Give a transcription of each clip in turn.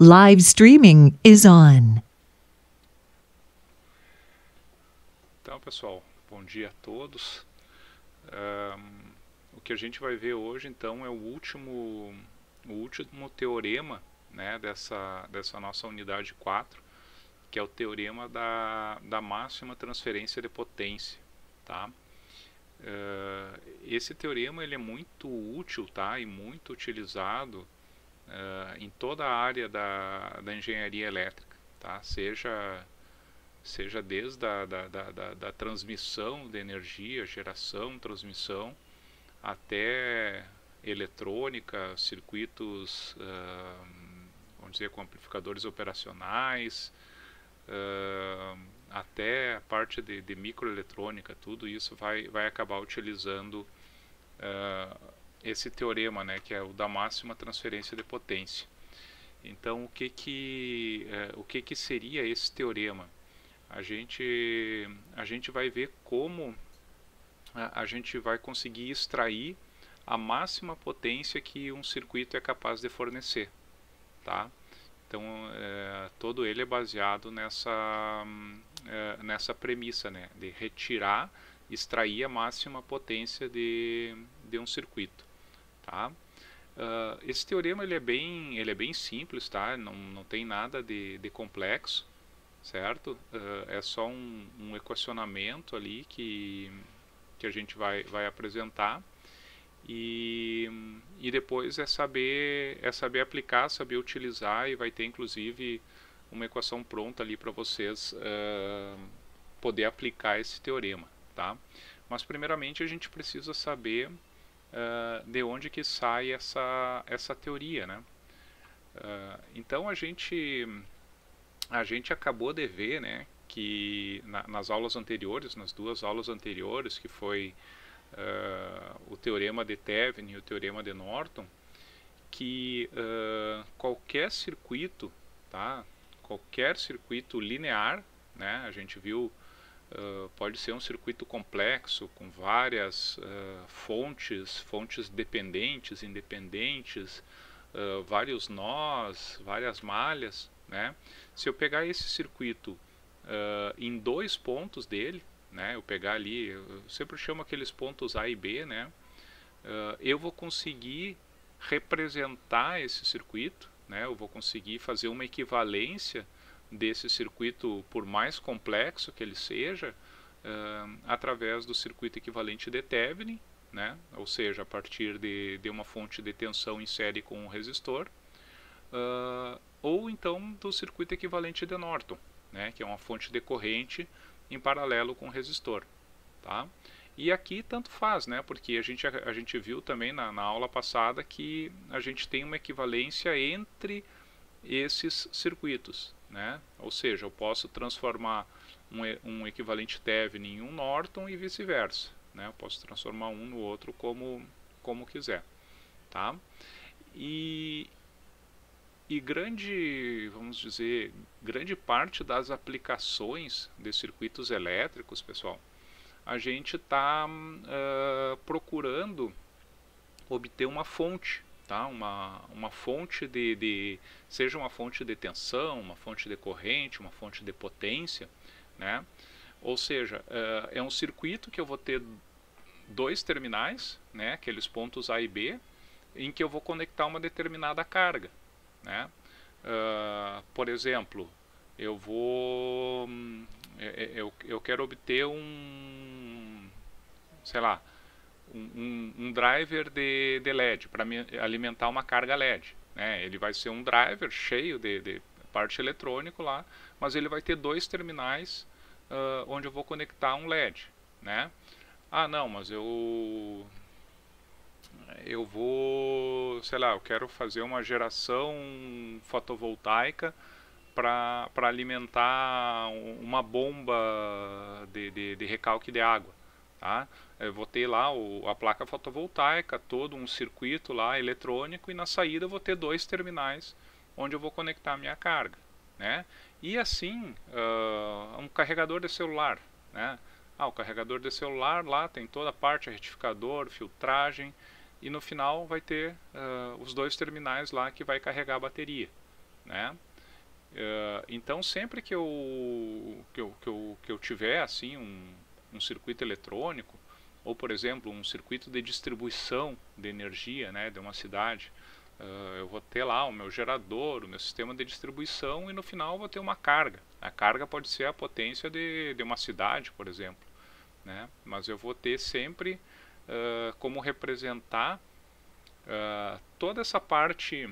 Live streaming is on. Então, pessoal, bom dia a todos. O que a gente vai ver hoje, então, é o último teorema, né, dessa nossa unidade 4, que é o teorema da máxima transferência de potência, tá? Esse teorema ele é muito útil, tá, e muito utilizado em toda a área da engenharia elétrica, tá? Seja desde da transmissão de energia, geração, transmissão, até eletrônica, circuitos, vamos dizer, com amplificadores operacionais, até a parte de microeletrônica, tudo isso vai acabar utilizando esse teorema, né, que é o da máxima transferência de potência. Então, o que seria esse teorema? A gente vai ver como a gente vai conseguir extrair a máxima potência que um circuito é capaz de fornecer, tá? Então, todo ele é baseado nessa premissa, né, de extrair a máxima potência de um circuito, tá? Esse teorema ele é bem simples, tá? Não tem nada de complexo, certo? É só um equacionamento ali que a gente vai apresentar e depois é saber aplicar, saber utilizar, e vai ter inclusive uma equação pronta ali para vocês poder aplicar esse teorema, tá? Mas primeiramente a gente precisa saber de onde que sai essa teoria, né? Então a gente acabou de ver, né, que nas aulas anteriores, nas duas aulas anteriores, que foi o teorema de Thevenin e o teorema de Norton, que qualquer circuito, tá, qualquer circuito linear, né, a gente viu, pode ser um circuito complexo com várias fontes dependentes, independentes, vários nós, várias malhas, né? Se eu pegar esse circuito em dois pontos dele, né, eu pegar ali, eu sempre chamo aqueles pontos A e B, né, eu vou conseguir representar esse circuito, né, eu vou conseguir fazer uma equivalência desse circuito, por mais complexo que ele seja, através do circuito equivalente de Thevenin, né, ou seja, a partir de uma fonte de tensão em série com um resistor, ou então do circuito equivalente de Norton, né, que é uma fonte de corrente em paralelo com o resistor, tá? E aqui tanto faz, né, porque a gente viu também na aula passada que a gente tem uma equivalência entre esses circuitos, né? Ou seja, eu posso transformar um equivalente Thevenin em um Norton e vice-versa, né? Eu posso transformar um no outro como quiser, tá? E vamos dizer, grande parte das aplicações de circuitos elétricos, pessoal, a gente está procurando obter uma fonte, tá? Uma fonte seja uma fonte de tensão, uma fonte de corrente, uma fonte de potência, né? Ou seja, é um circuito que eu vou ter dois terminais, né? Aqueles pontos A e B, em que eu vou conectar uma determinada carga, né? Por exemplo, eu quero obter sei lá, um driver de LED para alimentar uma carga LED, né? Ele vai ser um driver cheio de parte eletrônico lá, mas ele vai ter dois terminais onde eu vou conectar um LED, né? Ah, não, mas eu vou, sei lá, eu quero fazer uma geração fotovoltaica para alimentar uma bomba de recalque de água, tá? Eu vou ter lá a placa fotovoltaica, todo um circuito lá eletrônico, e na saída eu vou ter dois terminais onde eu vou conectar a minha carga, né? E assim, um carregador de celular, né? O carregador de celular lá tem toda a parte, retificador, filtragem, e no final vai ter os dois terminais lá que vai carregar a bateria, né? Então sempre que eu tiver assim um circuito eletrônico, ou por exemplo um circuito de distribuição de energia, né, de uma cidade, eu vou ter lá o meu gerador, o meu sistema de distribuição, e no final eu vou ter uma carga. A carga pode ser a potência de uma cidade, por exemplo, né? Mas eu vou ter sempre como representar toda essa parte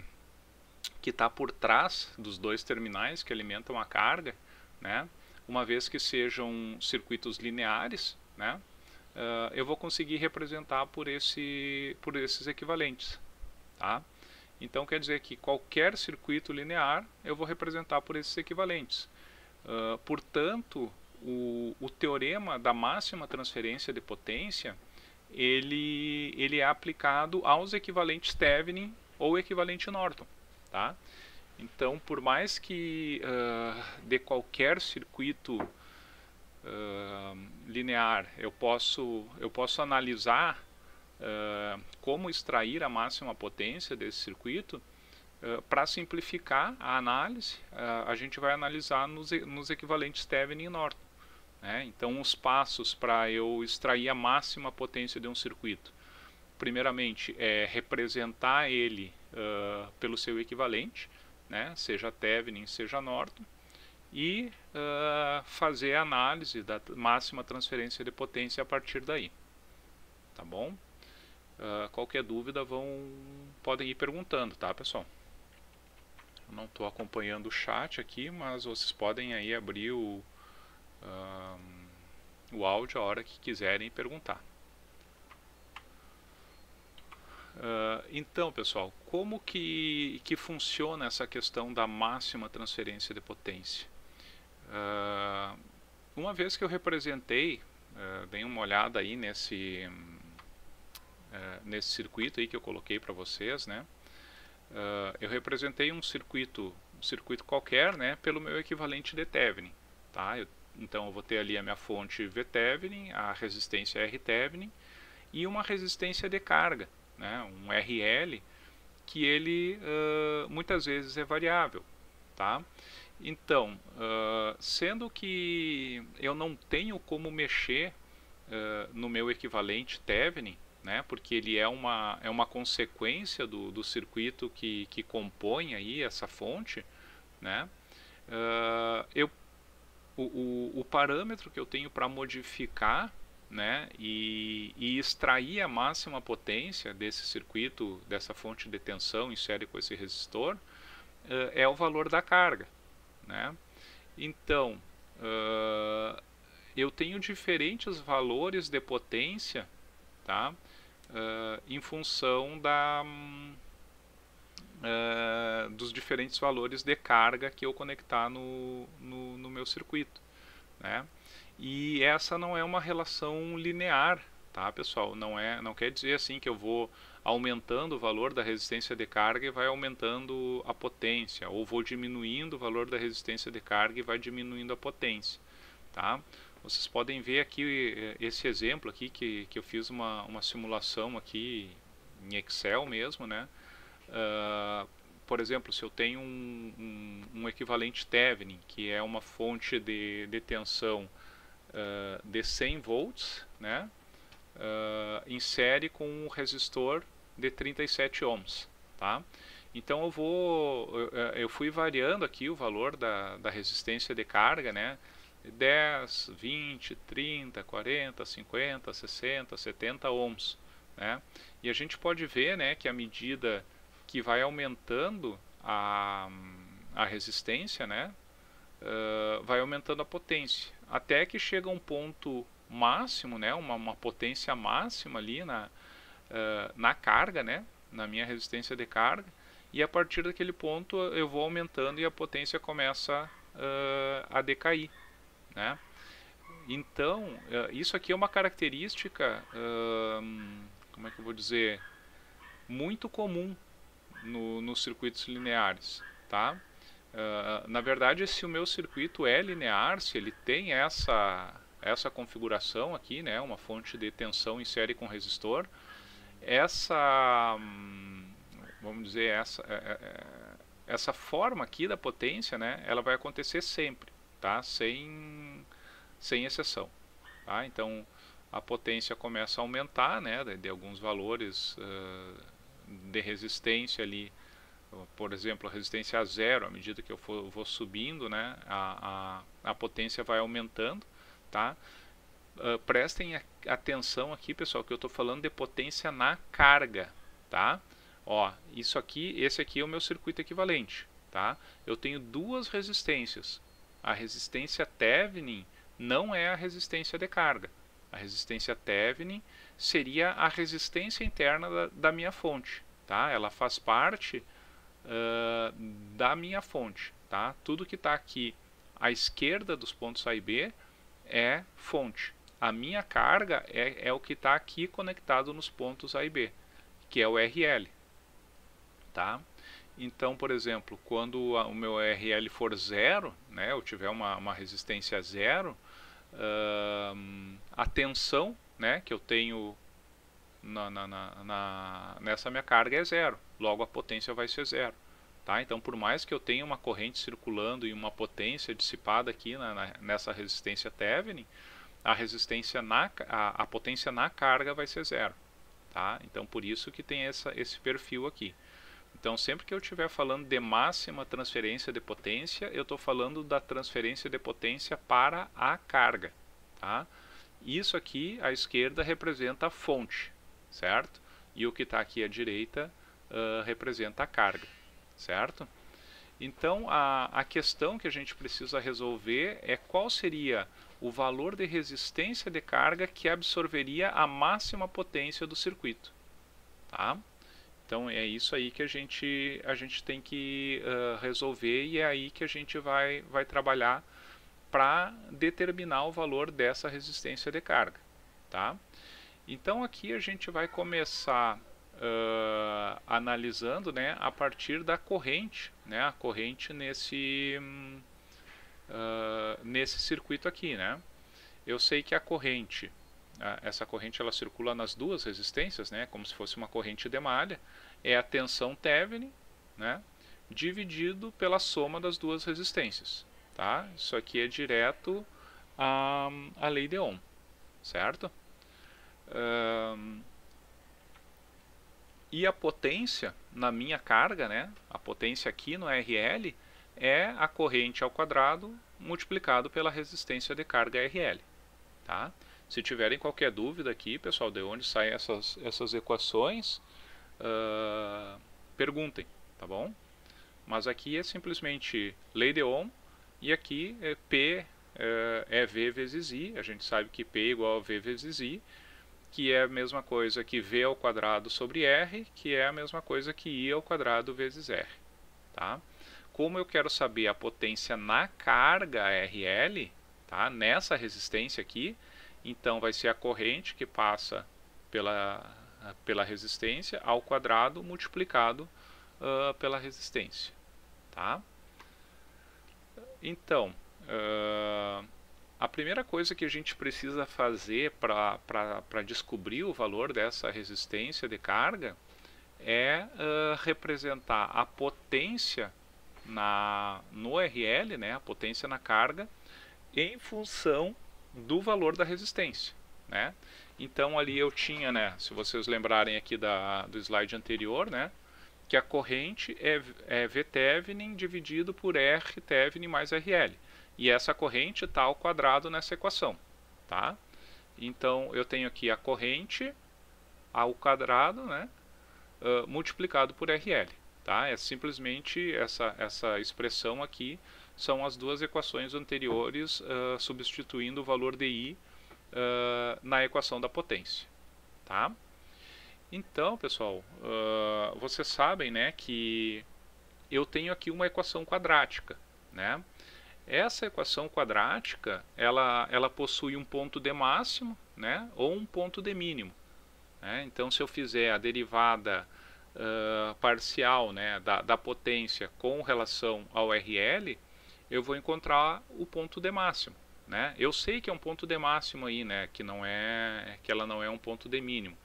que está por trás dos dois terminais que alimentam a carga, né? Uma vez que sejam circuitos lineares, né? Eu vou conseguir representar por esses equivalentes, tá? Então quer dizer que qualquer circuito linear eu vou representar por esses equivalentes. Portanto, o teorema da máxima transferência de potência ele é aplicado aos equivalentes Thevenin ou equivalente Norton, tá? Então, por mais que de qualquer circuito linear eu posso analisar como extrair a máxima potência desse circuito, para simplificar a análise, a gente vai analisar nos equivalentes Thevenin e Norton, né? Então, os passos para eu extrair a máxima potência de um circuito: primeiramente, é representar ele pelo seu equivalente, né? Seja Thevenin, seja Norton, e fazer a análise da máxima transferência de potência a partir daí. Tá bom? Qualquer dúvida podem ir perguntando, tá, pessoal? Eu não estou acompanhando o chat aqui, mas vocês podem aí abrir o áudio a hora que quiserem perguntar. Então, pessoal, como que funciona essa questão da máxima transferência de potência? Uma vez que eu representei, deem uma olhada aí nesse circuito aí que eu coloquei para vocês, né? Eu representei um circuito qualquer, né, pelo meu equivalente de Thevenin, tá? Então eu vou ter ali a minha fonte V Thevenin, a resistência R Thevenin e uma resistência de carga, né, um RL, que ele muitas vezes é variável, tá? Então, sendo que eu não tenho como mexer no meu equivalente Thevenin, né, porque ele é uma consequência do circuito que compõe aí essa fonte, né, o parâmetro que eu tenho para modificar, né, e extrair a máxima potência desse circuito, dessa fonte de tensão em série com esse resistor, é o valor da carga, né? Então, eu tenho diferentes valores de potência, tá? Em função dos diferentes valores de carga que eu conectar no meu circuito, né? E essa não é uma relação linear, tá, pessoal? Não quer dizer assim que eu vou aumentando o valor da resistência de carga e vai aumentando a potência, ou vou diminuindo o valor da resistência de carga e vai diminuindo a potência, tá? Vocês podem ver aqui esse exemplo aqui que eu fiz uma simulação aqui em Excel mesmo, né? Por exemplo, se eu tenho um equivalente Thevenin, que é uma fonte de tensão de 100 volts, né? Em série com um resistor de 37 ohms, tá? Então eu fui variando aqui o valor da resistência de carga, né? 10, 20, 30, 40, 50, 60, 70 ohms, né? E a gente pode ver, né, que à medida que vai aumentando a resistência, né, vai aumentando a potência, até que chega um ponto máximo, né, uma potência máxima ali na carga, né, na minha resistência de carga, e a partir daquele ponto eu vou aumentando e a potência começa a decair, né? Então, isso aqui é uma característica, como é que eu vou dizer, muito comum nos circuitos lineares, tá? Na verdade, se o meu circuito é linear, se ele tem essa configuração aqui, né, uma fonte de tensão em série com resistor, vamos dizer, essa forma aqui da potência, né, ela vai acontecer sempre, tá? Sem exceção. Tá? Então, a potência começa a aumentar, né, de alguns valores de resistência ali, por exemplo, a resistência a zero, à medida que eu vou subindo, né, a potência vai aumentando, tá? Prestem atenção aqui, pessoal, que eu estou falando de potência na carga, tá? Ó, esse aqui é o meu circuito equivalente, tá? Eu tenho duas resistências. A resistência Thevenin não é a resistência de carga. A resistência Thevenin seria a resistência interna da minha fonte, tá? Ela faz parte da minha fonte, tá? Tudo que está aqui à esquerda dos pontos A e B é fonte. A minha carga é o que está aqui conectado nos pontos A e B, que é o RL, tá? Então, por exemplo, quando o meu RL for zero, né, eu tiver uma resistência zero, a tensão, né, que eu tenho nessa minha carga é zero, logo a potência vai ser zero. Tá? Então, por mais que eu tenha uma corrente circulando e uma potência dissipada aqui nessa resistência Thevenin, a potência na carga vai ser zero. Tá? Então, por isso que tem esse perfil aqui. Então, sempre que eu estiver falando de máxima transferência de potência, eu estou falando da transferência de potência para a carga. Tá? Isso aqui, à esquerda, representa a fonte, certo? E o que está aqui à direita representa a carga, certo? Então, a questão que a gente precisa resolver é qual seria o valor de resistência de carga que absorveria a máxima potência do circuito. Tá? Então, é isso aí que a gente tem que resolver e é aí que a gente vai trabalhar para determinar o valor dessa resistência de carga. Tá? Então, aqui a gente vai começar analisando, né, a partir da corrente, né, a corrente nesse circuito aqui, né? Eu sei que a corrente, essa corrente ela circula nas duas resistências, né, como se fosse uma corrente de malha, é a tensão Thevenin, né, dividido pela soma das duas resistências, tá? Isso aqui é direto a lei de Ohm, certo? E a potência na minha carga, né, a potência aqui no RL, é a corrente ao quadrado multiplicado pela resistência de carga RL. Tá? Se tiverem qualquer dúvida aqui, pessoal, de onde saem essas equações, perguntem, tá bom? Mas aqui é simplesmente lei de Ohm e aqui P é V vezes I. A gente sabe que P é igual a V vezes I, que é a mesma coisa que V ao quadrado sobre R, que é a mesma coisa que I ao quadrado vezes R. Tá? Como eu quero saber a potência na carga RL, tá? Nessa resistência aqui, então vai ser a corrente que passa pela resistência ao quadrado multiplicado pela resistência. Tá? Então, a primeira coisa que a gente precisa fazer para descobrir o valor dessa resistência de carga é representar a potência no RL, né, a potência na carga, em função do valor da resistência. Né? Então ali eu tinha, né, se vocês lembrarem aqui do slide anterior, né, que a corrente é V Thevenin dividido por R Thevenin mais RL. E essa corrente está ao quadrado nessa equação. Tá? Então eu tenho aqui a corrente ao quadrado, né, multiplicado por RL. Tá? É simplesmente essa expressão aqui, são as duas equações anteriores substituindo o valor de I na equação da potência. Tá? Então, pessoal, vocês sabem, né, que eu tenho aqui uma equação quadrática. Né? Essa equação quadrática, ela possui um ponto de máximo, né, ou um ponto de mínimo. Né? Então, se eu fizer a derivada parcial, né, da potência com relação ao RL, eu vou encontrar o ponto de máximo. Né? Eu sei que é um ponto de máximo aí, né, que ela não é um ponto de mínimo,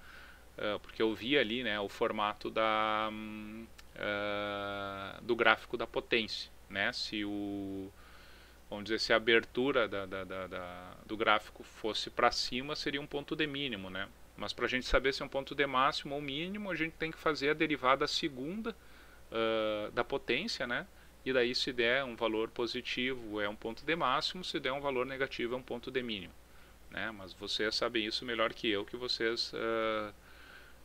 porque eu vi ali, né, o formato do gráfico da potência, né? Vamos dizer, se a abertura do gráfico fosse para cima, seria um ponto de mínimo, né? Mas para a gente saber se é um ponto de máximo ou mínimo, a gente tem que fazer a derivada segunda da potência, né? E daí, se der um valor positivo, é um ponto de máximo, se der um valor negativo, é um ponto de mínimo, né? Mas vocês sabem isso melhor que eu, que vocês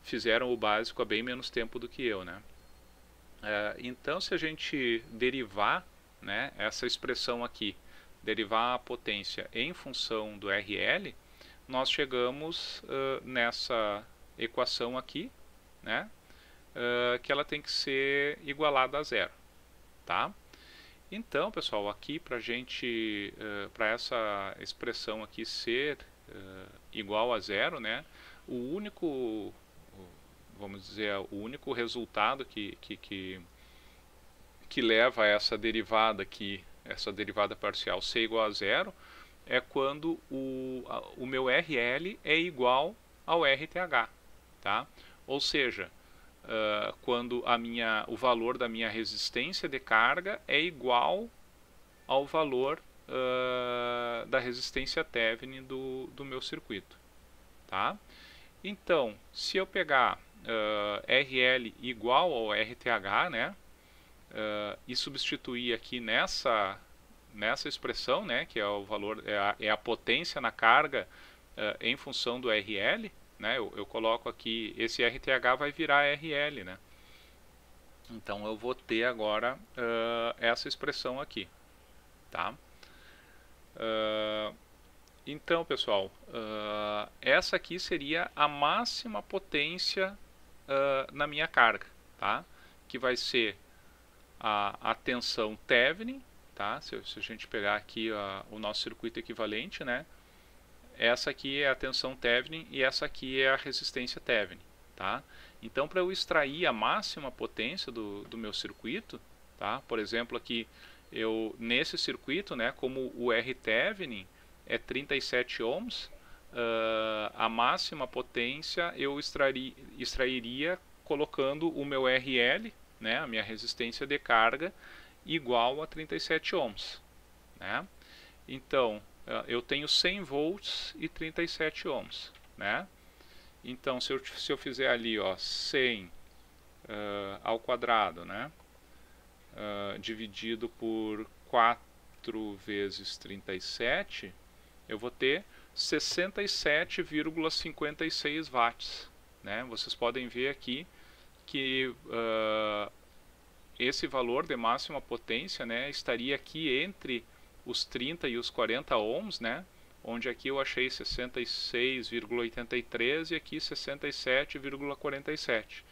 fizeram o básico há bem menos tempo do que eu, né? Então, se a gente derivar, né, essa expressão aqui, derivar a potência em função do RL, nós chegamos nessa equação aqui, né, que ela tem que ser igualada a zero, tá? Então, pessoal, aqui para essa expressão aqui ser igual a zero, né, vamos dizer, o único resultado que leva a essa derivada aqui, essa derivada parcial ser igual a zero, é quando o meu RL é igual ao RTH, tá? Ou seja, quando o valor da minha resistência de carga é igual ao valor da resistência Thevenin do meu circuito, tá? Então, se eu pegar RL igual ao RTH, né, e substituir aqui nessa expressão, né, que é o valor, é a potência na carga em função do RL, né, eu coloco aqui, esse RTH vai virar RL, né? Então eu vou ter agora essa expressão aqui, tá? Então, pessoal, essa aqui seria a máxima potência na minha carga, tá? Que vai ser a tensão Thevenin, tá? Se a gente pegar aqui o nosso circuito equivalente, né? Essa aqui é a tensão Thevenin e essa aqui é a resistência Thevenin, tá? Então, para eu extrair a máxima potência do meu circuito, tá? Por exemplo, aqui nesse circuito, né? Como o R Thevenin é 37 ohms, a máxima potência eu extrairia colocando o meu RL, né, a minha resistência de carga, igual a 37 ohms, né? Então, eu tenho 100 volts e 37 ohms, né? Então, se eu fizer ali, ó, 100 ao quadrado, né, dividido por 4 vezes 37, eu vou ter 67,56 watts, né? Vocês podem ver aqui que esse valor de máxima potência, né, estaria aqui entre os 30 e os 40 ohms, né, onde aqui eu achei 66,83 e aqui 67,47.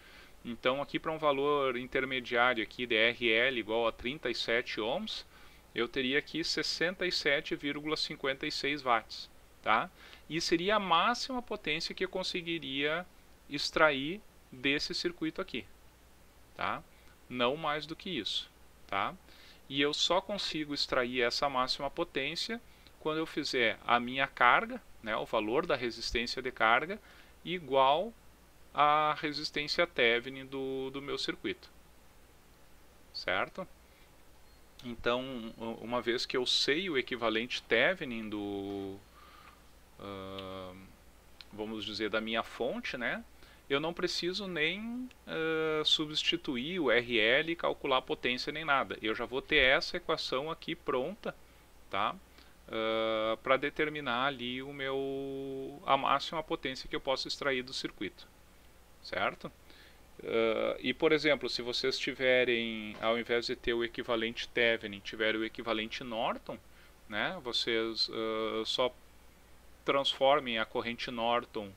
Então, aqui para um valor intermediário aqui de RL igual a 37 ohms, eu teria aqui 67,56 watts, tá? E seria a máxima potência que eu conseguiria extrair desse circuito aqui, tá? Não mais do que isso, tá? E eu só consigo extrair essa máxima potência quando eu fizer a minha carga, né, o valor da resistência de carga, igual à resistência Thevenin do meu circuito, certo? Então, uma vez que eu sei o equivalente Thevenin vamos dizer, da minha fonte, né, eu não preciso nem substituir o RL e calcular a potência nem nada. Eu já vou ter essa equação aqui pronta, tá? Para determinar ali a máxima potência que eu posso extrair do circuito, certo? E, por exemplo, se vocês tiverem, ao invés de ter o equivalente Thevenin, tiverem o equivalente Norton, né, vocês só transformem a corrente Norton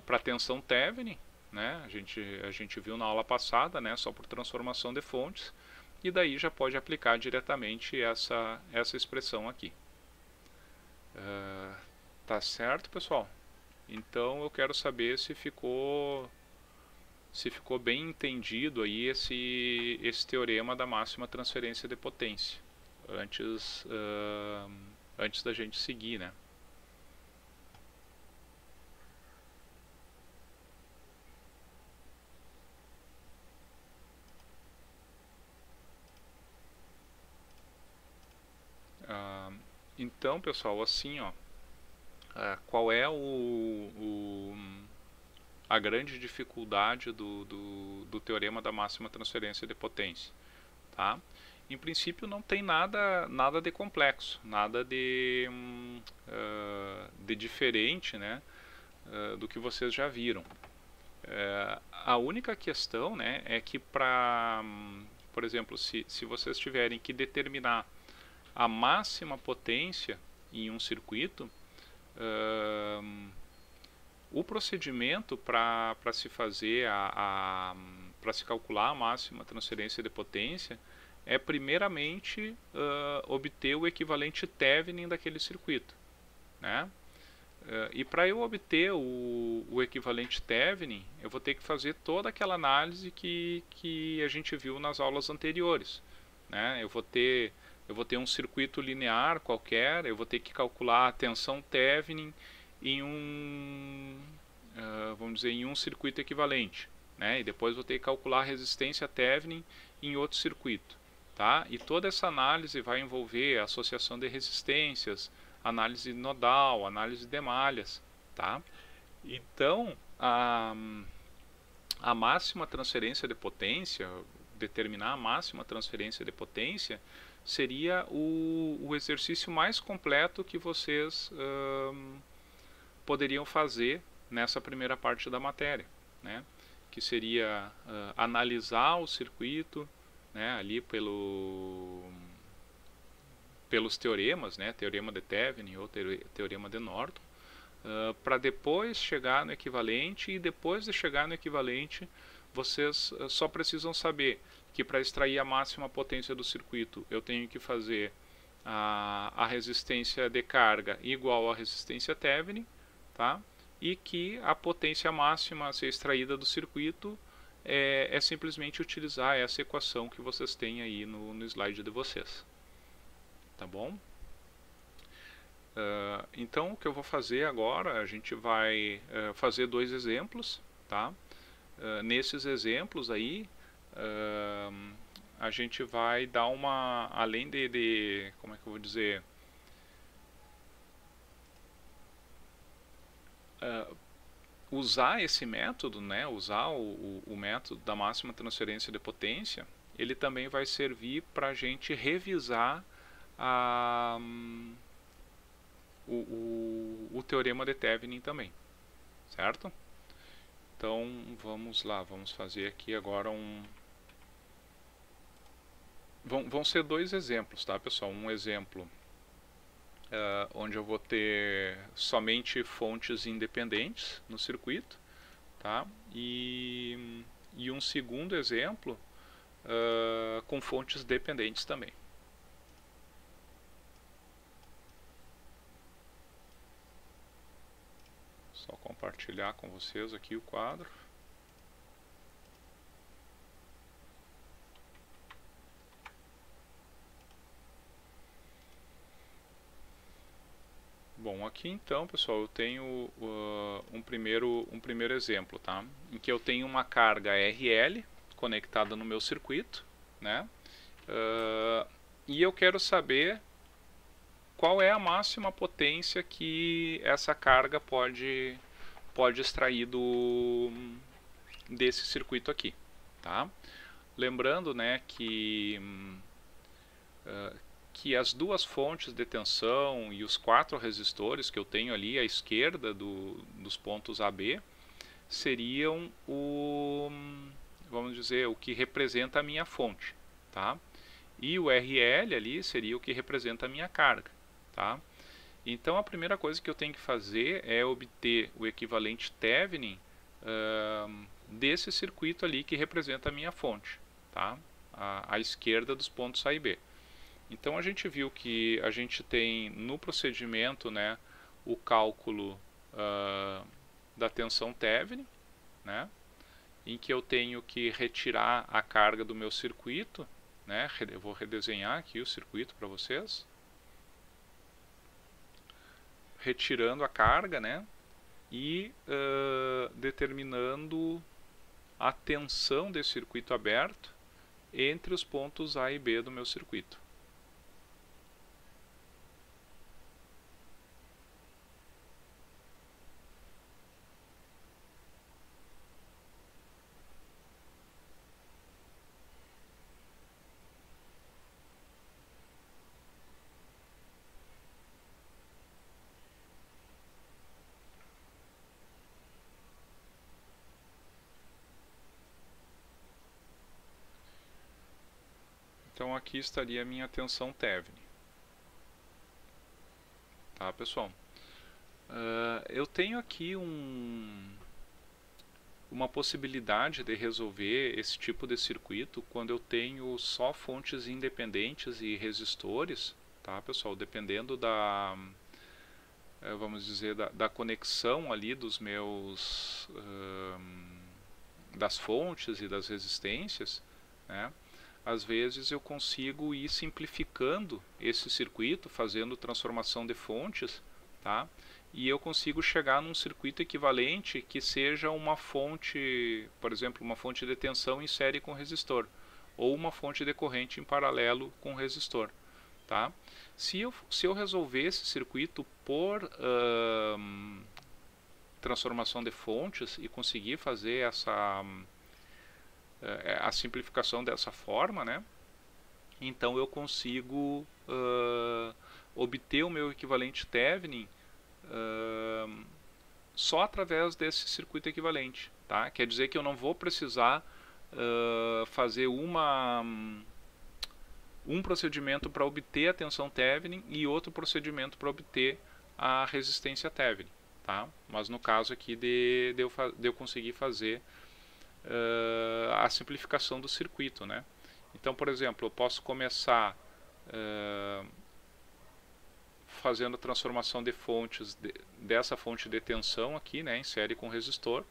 para tensão Thevenin, né, a gente viu na aula passada, né, só por transformação de fontes, e daí já pode aplicar diretamente essa expressão aqui. Tá certo, pessoal? Então eu quero saber se ficou bem entendido aí esse teorema da máxima transferência de potência, antes da gente seguir, né? Então, pessoal, assim, ó, qual é a grande dificuldade do teorema da máxima transferência de potência? Tá? Em princípio, não tem nada de complexo, nada de diferente, né, do que vocês já viram. A única questão, né, é que por exemplo, se vocês tiverem que determinar a máxima potência em um circuito, o procedimento para se fazer para se calcular a máxima transferência de potência é primeiramente obter o equivalente Thevenin daquele circuito, né? E para eu obter o equivalente Thevenin, eu vou ter que fazer toda aquela análise que a gente viu nas aulas anteriores, né? Eu vou ter um circuito linear qualquer, eu vou ter que calcular a tensão Thevenin em vamos dizer, em um circuito equivalente, né? E depois vou ter que calcular a resistência Thevenin em outro circuito, tá? E toda essa análise vai envolver a associação de resistências, análise nodal, análise de malhas, tá? Então, a máxima transferência de potência, determinar a máxima transferência de potência, seria o exercício mais completo que vocês poderiam fazer nessa primeira parte da matéria, né? Que seria analisar o circuito, né, ali pelos teoremas, né, teorema de Thevenin ou teorema de Norton, para depois chegar no equivalente, e depois de chegar no equivalente, vocês só precisam saber que para extrair a máxima potência do circuito, eu tenho que fazer a resistência de carga igual à resistência Thevenin, tá? E que a potência máxima a ser extraída do circuito é simplesmente utilizar essa equação que vocês têm aí no slide de vocês. Tá bom? Então, o que eu vou fazer agora, a gente vai fazer dois exemplos, tá? Nesses exemplos aí, a gente vai dar além como é que eu vou dizer, usar esse método, né, usar o método da máxima transferência de potência, ele também vai servir para a gente revisar o teorema de Thevenin também, certo? Então vamos lá, vamos fazer aqui agora vão ser dois exemplos, tá, pessoal? Um exemplo onde eu vou ter somente fontes independentes no circuito, tá? E um segundo exemplo com fontes dependentes também. Só compartilhar com vocês aqui o quadro. Bom, aqui então, pessoal, eu tenho um primeiro exemplo, tá? Em que eu tenho uma carga RL conectada no meu circuito, né? E eu quero saber qual é a máxima potência que essa carga pode extrair desse circuito aqui, tá? Lembrando, né, que as duas fontes de tensão e os 4 resistores que eu tenho ali à esquerda dos pontos AB seriam vamos dizer, o que representa a minha fonte, tá? E o RL ali seria o que representa a minha carga, tá? Então a primeira coisa que eu tenho que fazer é obter o equivalente Thevenin desse circuito ali que representa a minha fonte, tá? À esquerda dos pontos A e B. Então a gente viu que a gente tem no procedimento, né, o cálculo da tensão Thevenin, né, em que eu tenho que retirar a carga do meu circuito, né, eu vou redesenhar aqui o circuito para vocês, retirando a carga, né, e determinando a tensão desse circuito aberto entre os pontos A e B do meu circuito. Então aqui estaria a minha tensão Thevenin. Tá, pessoal? Eu tenho aqui uma possibilidade de resolver esse tipo de circuito quando eu tenho só fontes independentes e resistores, tá, pessoal? Dependendo vamos dizer, da conexão ali dos meus das fontes e das resistências, né? Às vezes eu consigo ir simplificando esse circuito, fazendo transformação de fontes, tá? E eu consigo chegar num circuito equivalente que seja uma fonte, por exemplo, uma fonte de tensão em série com resistor, ou uma fonte de corrente em paralelo com resistor, tá? Se eu resolver esse circuito por transformação de fontes e conseguir fazer a simplificação dessa forma, né? Então eu consigo obter o meu equivalente Thevenin só através desse circuito equivalente, tá? Quer dizer que eu não vou precisar fazer um procedimento para obter a tensão Thevenin e outro procedimento para obter a resistência Thevenin, tá? Mas no caso aqui de eu conseguir fazer a simplificação do circuito, né? Então, por exemplo, eu posso começar fazendo a transformação de fontes dessa fonte de tensão aqui, né, em série com resistor.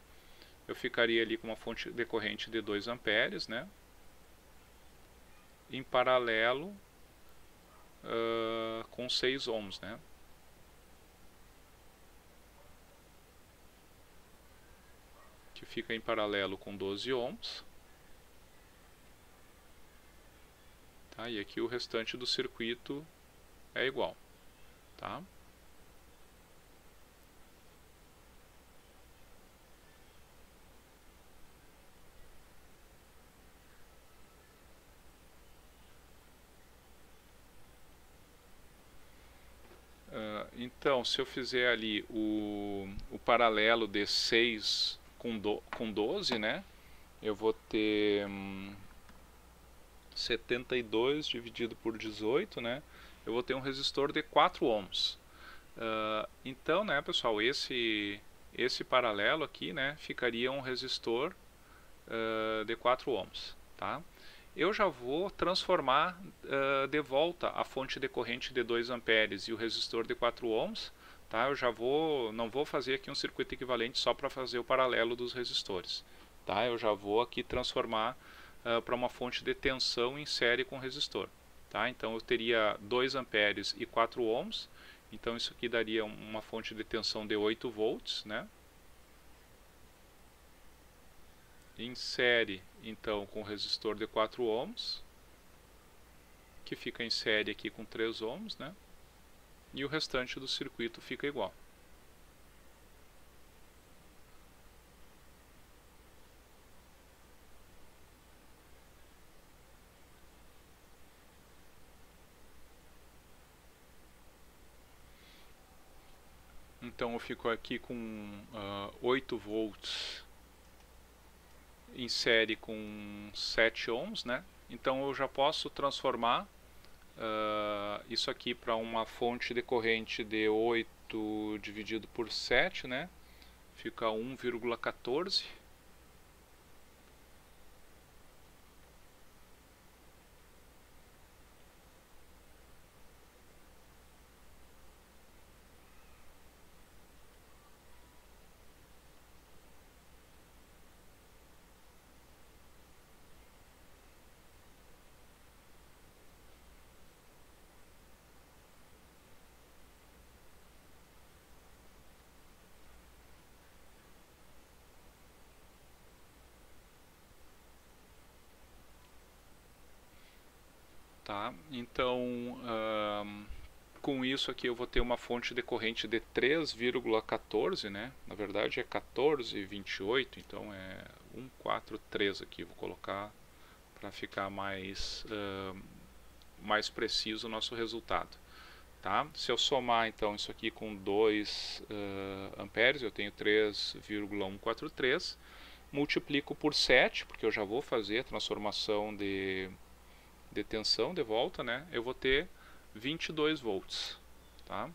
Eu ficaria ali com uma fonte de corrente de 2 amperes, né? Em paralelo com 6 ohms, né? Que fica em paralelo com 12 ohms. Tá? E aqui o restante do circuito é igual. Tá? Então, se eu fizer ali o paralelo de 6 com 12, né, eu vou ter 72 dividido por 18, né, eu vou ter um resistor de 4 ohms. Então, né, pessoal, esse paralelo aqui, né, ficaria um resistor de 4 ohms, tá? Eu já vou transformar de volta a fonte de corrente de 2 amperes e o resistor de 4 ohms, tá? Eu já não vou fazer aqui um circuito equivalente só para fazer o paralelo dos resistores, tá? Eu já vou aqui transformar para uma fonte de tensão em série com resistor, tá? Então eu teria 2 amperes e 4 ohms, então isso aqui daria uma fonte de tensão de 8 volts, né? Em série, então, com resistor de 4 ohms, que fica em série aqui com 3 ohms, né? E o restante do circuito fica igual. Então eu fico aqui com 8 volts em série com 7 ohms, né? Então eu já posso transformar isso aqui para uma fonte de corrente de 8 dividido por 7, né? Fica 1,14. Tá? Então, com isso aqui eu vou ter uma fonte de corrente de 3,14, né? Na verdade é 14,28, então é 143 aqui, vou colocar para ficar mais preciso o nosso resultado. Tá? Se eu somar então isso aqui com 2 amperes, eu tenho 3,143, multiplico por 7, porque eu já vou fazer a transformação de de tensão de volta, né, eu vou ter 22 volts, tá?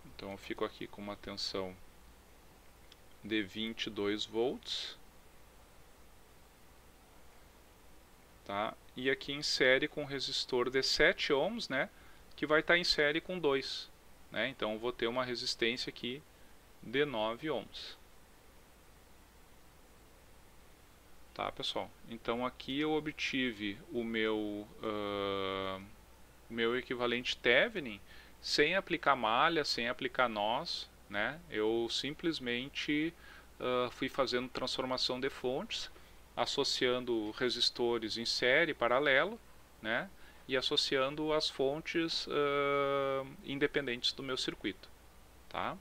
Então eu fico aqui com uma tensão de 22 volts, tá? E aqui em série com resistor de 7 ohms, né, que vai estar em série com 2, né? Então eu vou ter uma resistência aqui de 9 ohms. Tá, pessoal? Então aqui eu obtive o meu equivalente Thevenin sem aplicar malha, sem aplicar nós, né? Eu simplesmente fui fazendo transformação de fontes, associando resistores em série paralelo, né? E associando as fontes independentes do meu circuito, tá?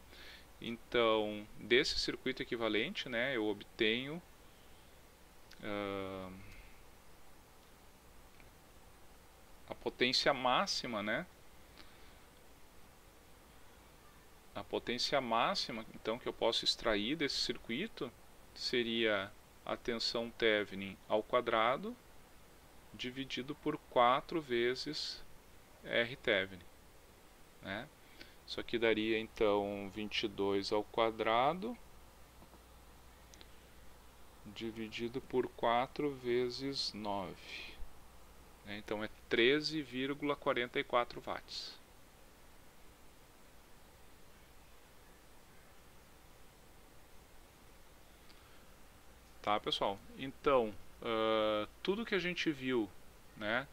Então, desse circuito equivalente, né, eu obtenho a potência máxima, né? A potência máxima, então, que eu posso extrair desse circuito seria a tensão Thevenin ao quadrado dividido por 4 vezes R Thevenin, né? Isso aqui daria então 22 ao quadrado dividido por 4 vezes 9. Então é 13,44 watts. Tá, pessoal? Então, tudo que a gente viu, né,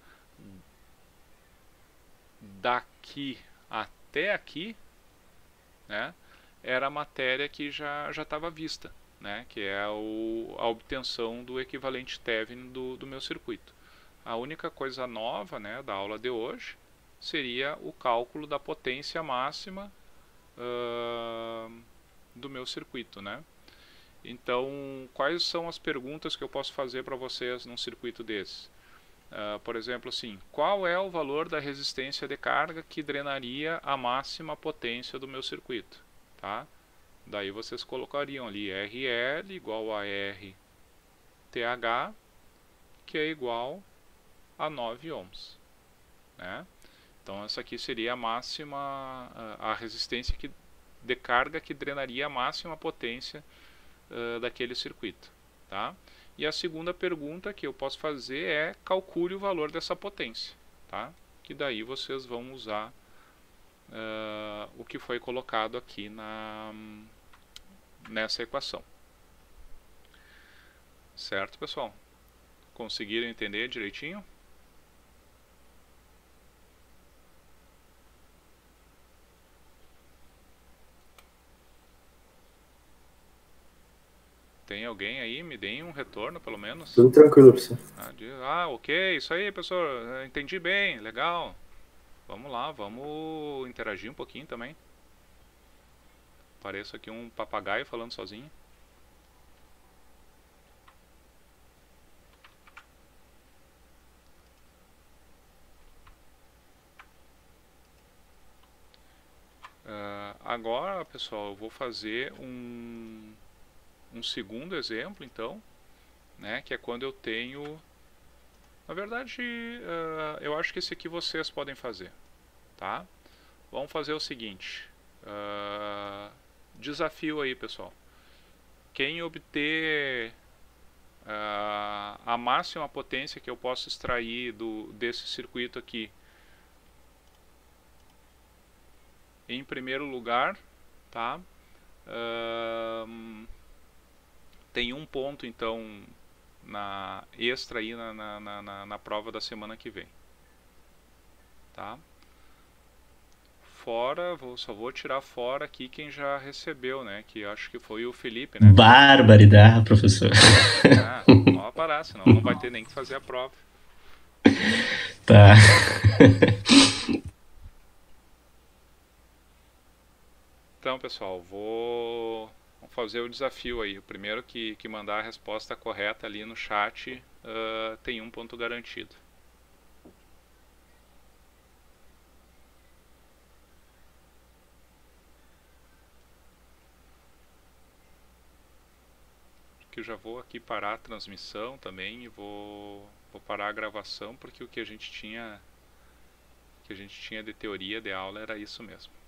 daqui até aqui, né, era a matéria que já estava vista, né, que é a obtenção do equivalente Thevenin do meu circuito. A única coisa nova, né, da aula de hoje seria o cálculo da potência máxima do meu circuito, né? Então, quais são as perguntas que eu posso fazer para vocês num circuito desse? Por exemplo, assim, qual é o valor da resistência de carga que drenaria a máxima potência do meu circuito? Tá? Daí vocês colocariam ali RL igual a RTH, que é igual a 9 ohms. Né? Então essa aqui seria a máxima, a resistência de carga que drenaria a máxima potência daquele circuito, tá? E a segunda pergunta que eu posso fazer é calcule o valor dessa potência, tá? Que daí vocês vão usar o que foi colocado aqui nessa equação. Certo, pessoal? Conseguiram entender direitinho? Tem alguém aí? Me deem um retorno, pelo menos. Tudo tranquilo, professor. Ok. Isso aí, professor. Entendi bem. Legal. Vamos lá, vamos interagir um pouquinho também. Pareço aqui um papagaio falando sozinho. Agora, pessoal, eu vou fazer um segundo exemplo, então, né, que é quando eu tenho... Na verdade, eu acho que esse aqui vocês podem fazer, tá? Vamos fazer o seguinte. Desafio aí, pessoal. Quem obter a máxima potência que eu posso extrair desse circuito aqui em primeiro lugar, tá? Tem um ponto, então, extra aí na prova da semana que vem. Tá? Fora, só vou tirar fora aqui quem já recebeu, né? Que acho que foi o Felipe, né? Barbaridade, professor. Não parar, senão não vai ter nem que fazer a prova. Tá. Então, pessoal, vamos fazer o desafio aí. O primeiro que mandar a resposta correta ali no chat tem um ponto garantido. que eu já vou aqui parar a transmissão também e vou parar a gravação, porque o que a gente tinha de teoria de aula era isso mesmo.